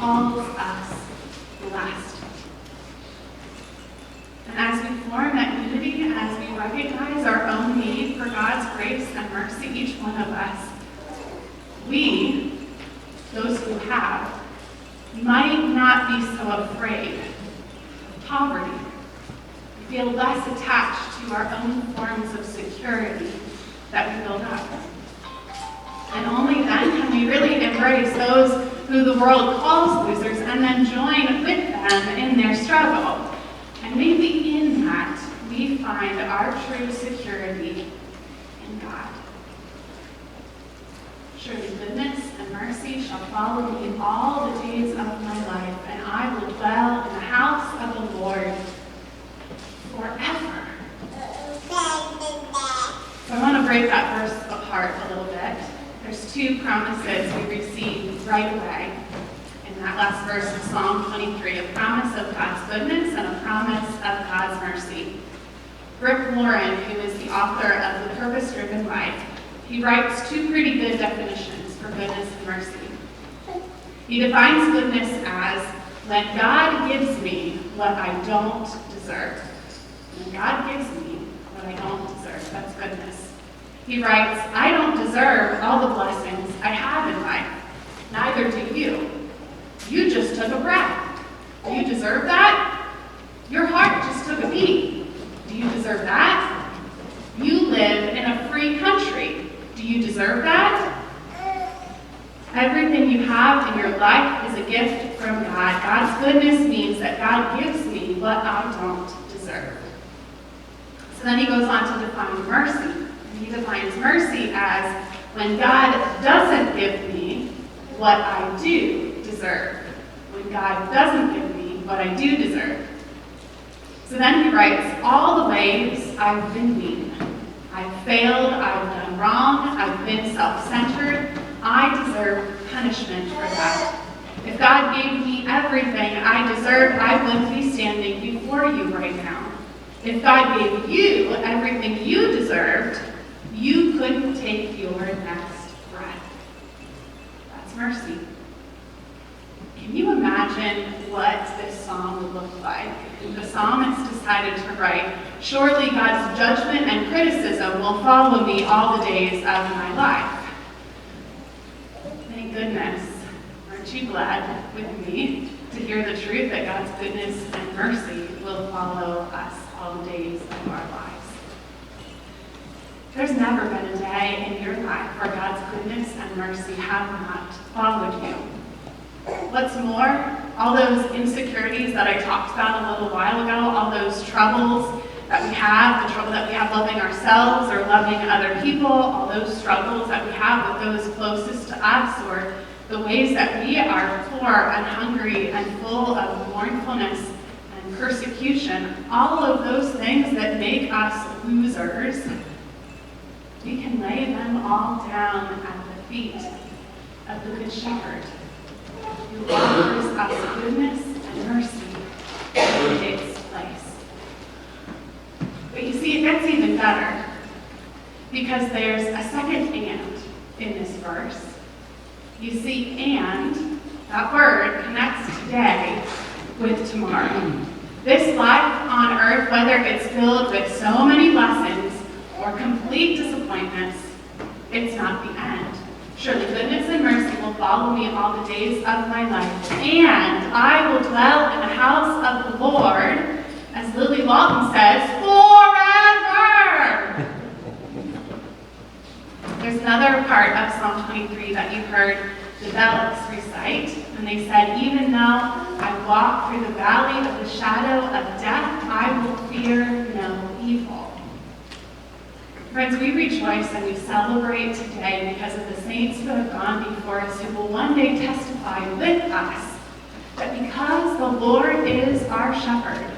calls us blessed. And as we form that unity, as we recognize our own need for God's grace and mercy, each one of us, we, those who have, might not be so afraid of poverty. We feel less attached to our own forms of security that we build up. And only then can we really embrace those who the world calls losers and then join with them in their struggle. And maybe in that, we find our true security in God. Surely goodness and mercy shall follow me all the days of my life, and I will dwell in the house of the Lord forever. So I want to break that verse apart a little bit. There's two promises we receive right away in that last verse of Psalm 23, a promise of God's goodness and a promise of God's mercy. Rick Warren, who is the author of The Purpose-Driven Life, he writes two pretty good definitions for goodness and mercy. He defines goodness as when God gives me what I don't deserve. When God gives me what I don't deserve, that's goodness. He writes, I don't deserve all the blessings I have in life. Neither do you. You just took a breath. Do you deserve that? Your heart just took a beat. Do you deserve that? You live in a free country. Do you deserve that? Everything you have in your life is a gift from God. God's goodness means that God gives me what I don't deserve. So then he goes on to define mercy. He defines mercy as when God doesn't give me what I do deserve. When God doesn't give me what I do deserve. So then he writes, all the ways I've been mean. I've failed, I've done wrong, I've been self-centered. I deserve punishment for that. If God gave me everything I deserved, I wouldn't be standing before you right now. If God gave you everything you deserved, you couldn't take your next breath. That's mercy. Can you imagine what this psalm would look like? The psalmist decided to write, surely God's judgment and criticism will follow me all the days of my life. Thank goodness. Aren't you glad with me to hear the truth that God's goodness and mercy will follow us all the days of our lives? There's never been a day in your life where God's goodness and mercy have not followed you. What's more, all those insecurities that I talked about a little while ago, all those troubles that we have, the trouble that we have loving ourselves or loving other people, all those struggles that we have with those closest to us, or the ways that we are poor and hungry and full of mournfulness and persecution, all of those things that make us losers, we can lay them all down at the feet of the Good Shepherd, who offers us goodness and mercy in its place. But you see, it gets even better, because there's a second "and" in this verse. You see, and, that word connects today with tomorrow. This life on earth, whether it's filled with so many blessings or complete disappointments, it's not the end. Surely goodness and mercy will follow me all the days of my life, and I will dwell in the house of the Lord, as Lily Walton says, forever! There's another part of Psalm 23 that you heard the Bellics recite, and they said, even though I walk through the valley of the shadow of death, I will fear no evil. Friends, we rejoice and we celebrate today because of the saints who have gone before us, who will one day testify with us that because the Lord is our shepherd,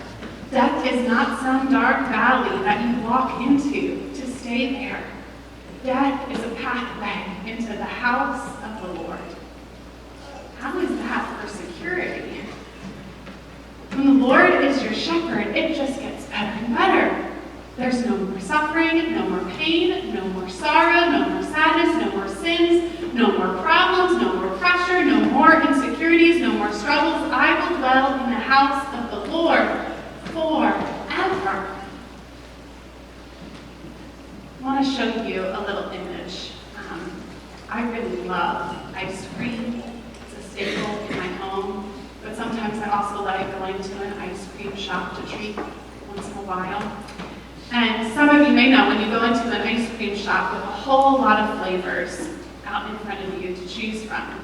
death is not some dark valley that you walk into to stay there. Death is a pathway into the house of the Lord. How is that for security? When the Lord is your shepherd, it just gets better and better. There's no more suffering, no more pain, no more sorrow, no more sadness, no more sins, no more problems, no more pressure, no more insecurities, no more dwell in the house of the Lord forever. I want to show you a little image. I really love ice cream. It's a staple in my home, but sometimes I also like going to an ice cream shop to treat once in a while. And some of you may know when you go into an ice cream shop with a whole lot of flavors out in front of you to choose from.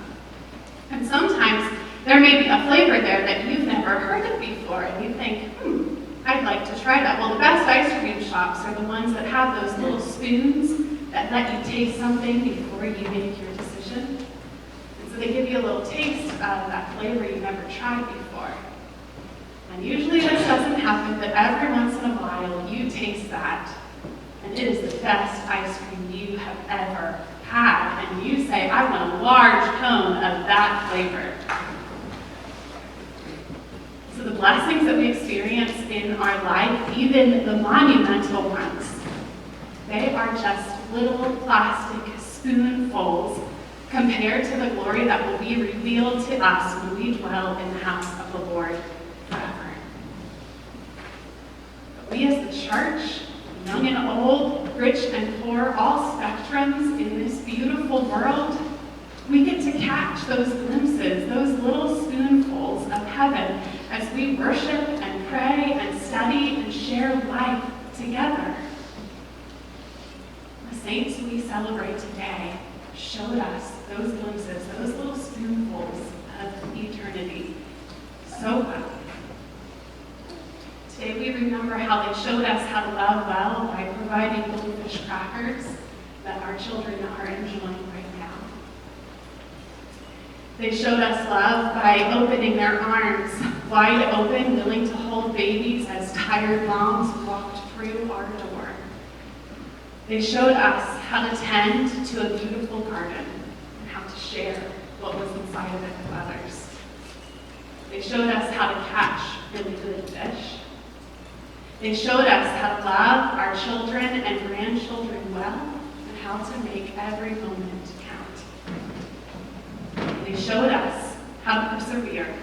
And sometimes there may be a flavor there that you've never heard of before, and you think, I'd like to try that. Well, the best ice cream shops are the ones that have those little spoons that let you taste something before you make your decision. And so they give you a little taste of that flavor you never tried before. And usually this doesn't happen, but every once in a while you taste that, and it is the best ice cream you have ever had. And you say, I want a large cone of that flavor. So the blessings that we experience in our life, even the monumental ones, they are just little plastic spoonfuls compared to the glory that will be revealed to us when we dwell in the house of the Lord forever. But we as the church, young and old, rich and poor, all spectrums in this beautiful world, we get to catch those glimpses, those little spoonfuls of heaven as we worship and pray and study and share life together. The saints we celebrate today showed us those glimpses, those little spoonfuls of eternity so well. Today we remember how they showed us how to love well by providing goldfish crackers that our children are enjoying right now. They showed us love by opening their arms wide open, willing to hold babies as tired moms walked through our door. They showed us how to tend to a beautiful garden and how to share what was inside of it with others. They showed us how to catch really good fish. They showed us how to love our children and grandchildren well and how to make every moment count. They showed us how to persevere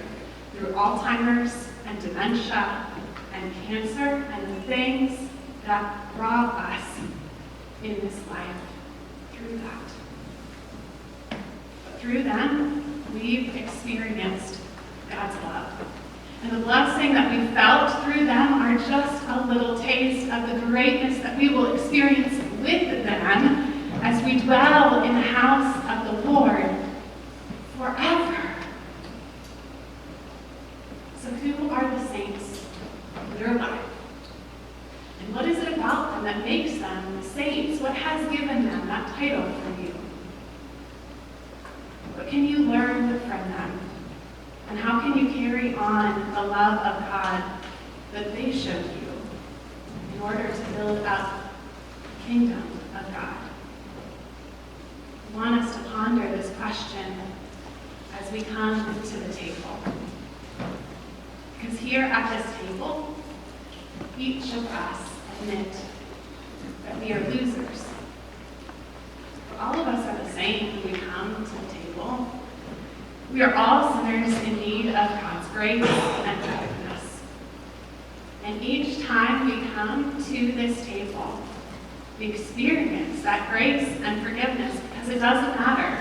through Alzheimer's and dementia and cancer and the things that rob us in this life through that. But through them, we've experienced God's love. And the blessing that we felt through them are just a little taste of the greatness that we will experience with them as we dwell in the house of the Lord forever. So who are the saints in your life? And what is it about them that makes them the saints? What has given them that title for you? What can you learn from them? And how can you carry on the love of God that they showed you in order to build up the kingdom of God? I want us to ponder this question as we come to the table. Because here at this table, each of us admit that we are losers. But all of us are the same when we come to the table. We are all sinners in need of God's grace and forgiveness. And each time we come to this table, we experience that grace and forgiveness because it doesn't matter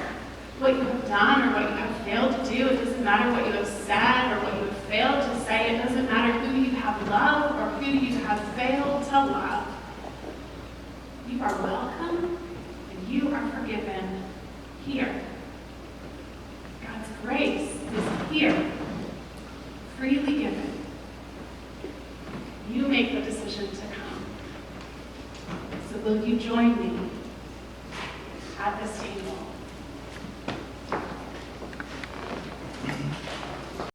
what you have done or what you have failed to do. It doesn't matter what you have said or what you have failed to say. It doesn't matter who you have loved or who you have failed to love. You are welcome and you are forgiven here. God's grace is here, freely given. You make the decision to come. So will you join me at this table?